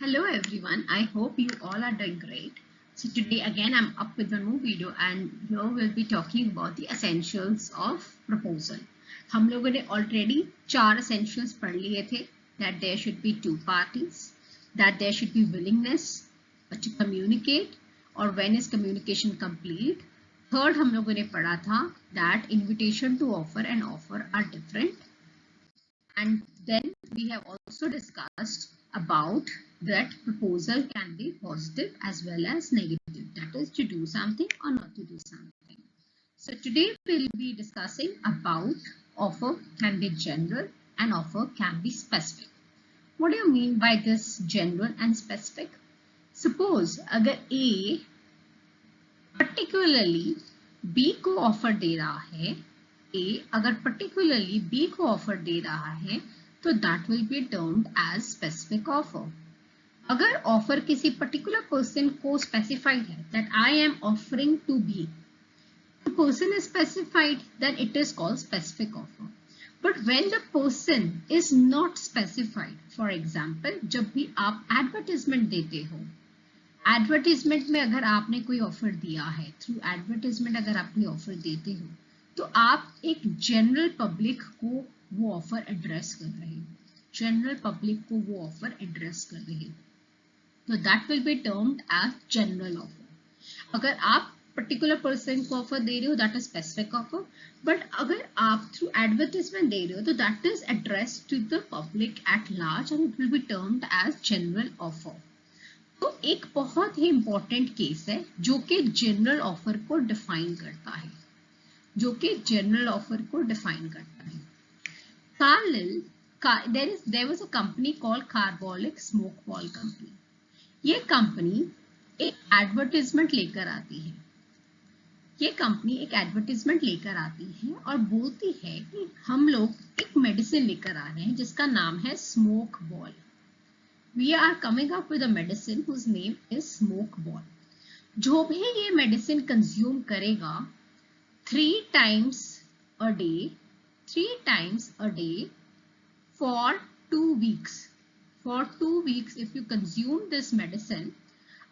Hello everyone, I hope you all are doing great. So today again I'm up with a new video and here we'll be talking about the essentials of proposal. हम लोगों ने already 4 essentials पढ़ लिए थे, that there should be 2 parties, that there should be willingness to communicate or when is communication complete. Third हम लोगों ने पढ़ा था that invitation to offer and offer are different. And then we have also discussed about that proposal can be positive as well as negative, that is to do something or not to do something. So today we'll be discussing about offer can be general and offer can be specific. What do you mean by this general and specific? Suppose अगर A particularly B को offer दे रहा है, A अगर particularly B को offer दे रहा है तो that will be termed as specific offer. अगर ऑफर किसी particular person को specified है that I am offering to B, the person is specified, then it is called specific offer. But when the person is not specified, for example जब भी आप advertisement देते हो, advertisement में अगर आपने कोई ऑफर दिया है, थ्रू एडवर्टीजमेंट अगर आप कोई ऑफर देते हो तो आप एक जनरल पब्लिक को वो ऑफर एड्रेस कर रहे हो, जनरल पब्लिक को वो ऑफर एड्रेस कर रहे हो, तो that will be termed as general offer. अगर आप पर्टिकुलर पर्सन को ऑफर दे रहे हो that is specific offer, but अगर आप थ्रू एडवर्टीजमेंट दे रहे हो तो that is address to the public at large and it will be termed as general offer. तो एक बहुत ही इंपॉर्टेंट केस है जो कि जनरल ऑफर को डिफाइन करता है, जो कि जनरल ऑफर को डिफाइन करता है. there was a company called Carbolic Smoke Ball Company. ये कंपनी एक एडवर्टाइजमेंट लेकर आती है, ये कंपनी एक एडवर्टाइजमेंट लेकर आती है और बोलती है कि हम लोग एक मेडिसिन लेकर आ रहे हैं जिसका नाम है smoke ball. We are coming up with a medicine whose name is smoke ball. जो भी ये मेडिसिन कंज्यूम करेगा 3 times a day for 2 weeks. For 2 weeks if you consume this medicine,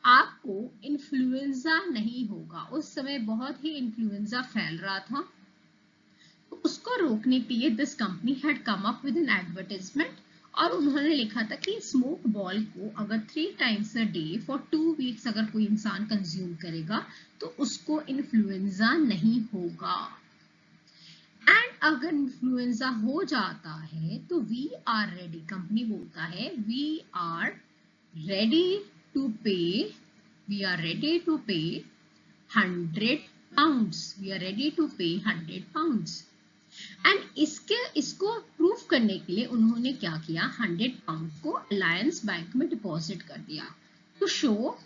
आपको इन्फ्लुएंजा नहीं होगा. उस समय बहुत ही इन्फ्लुएंजा फैल रहा था, तो उसको रोकने के लिए this company had come up with an advertisement और उन्होंने लिखा था कि स्मोक बॉल को अगर 3 times a day for 2 weeks अगर कोई इंसान कंज्यूम करेगा तो उसको इन्फ्लुएंजा नहीं होगा. एंड अगर इन्फ्लुएंजा हो जाता है तो वी आर रेडी, कंपनी बोलता है वी आर रेडी टू पे 100 pounds. We are ready to pay 100 pounds. And इसको प्रूव करने के लिए उन्होंने क्या किया, 100 पाउंड को अलायंस बैंक में डिपॉजिट कर दिया to show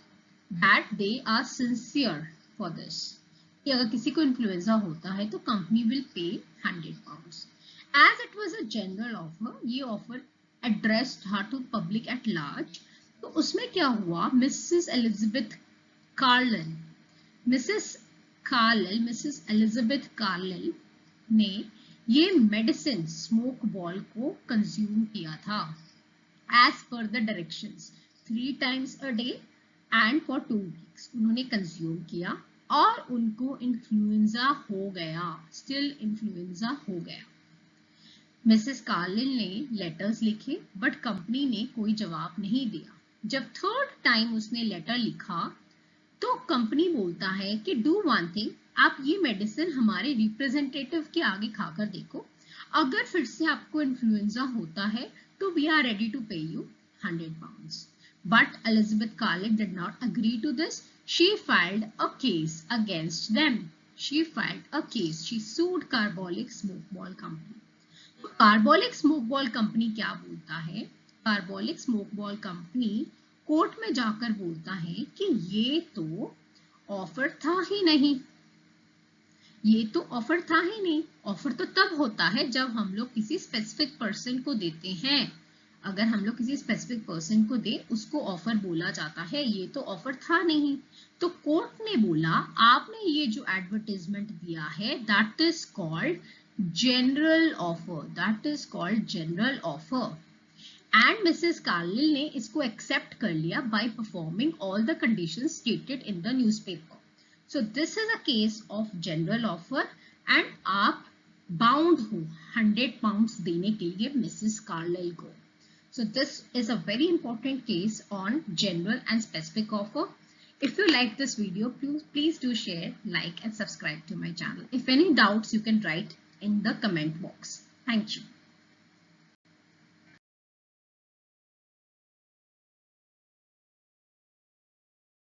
that they are sincere for this, कि अगर किसी को इन्फ्लुएंजा होता है तो company will pay 100 pounds. As it was a general offer, ये offer addressed her to public at large. तो उसमें क्या हुआ, मिसेस एलिजाबेथ कार्लिल ने ये मेडिसिन स्मोक बॉल को कंज्यूम किया था as per the directions 3 times a day and for 2 weeks उन्होंने कंज्यूम किया और उनको इन्फ्लुएंजा हो गया, स्टिल इन्फ्लुएंजा हो गया. मिसेस कार्लिल ने लेटर्स लिखे बट कंपनी ने कोई जवाब नहीं दिया. जब 3rd टाइम उसने लेटर लिखा तो कंपनी बोलता है कि डू वन थिंग, आप ये मेडिसिन हमारे रिप्रेजेंटेटिव के आगे खाकर देखो, अगर फिर से आपको इन्फ्लुएंजा होता है तो वी आर रेडी टू पे you 100 pounds. But Elizabeth Carlick did not agree to this. She filed a case against them. She sued Carbolic Smoke Ball Company. तो Carbolic Smoke Ball Company क्या बोलता है, Carbolic Smoke Ball Company court में जाकर बोलता है कि ये तो ऑफर था ही नहीं, ये तो ऑफर था ही नहीं. ऑफर तो तब होता है जब हम लोग किसी स्पेसिफिक पर्सन को देते हैं. अगर हम लोग किसी स्पेसिफिक पर्सन को दे उसको ऑफर बोला जाता है, ये तो ऑफर था नहीं. तो कोर्ट ने बोला आपने ये जो एडवर्टाइजमेंट दिया है that is called general offer, and Mrs Carlill ने इसको एक्सेप्ट कर लिया by performing all the conditions stated in the newspaper. So this is a case of general offer and आप बाउंड हो 100 पाउंड्स देने के लिए मिसेस कार्लिल को. So this is a very important case on general and specific offer. If you like this video, please do share, like and subscribe to my channel. If any doubts, you can write in the comment box. Thank you.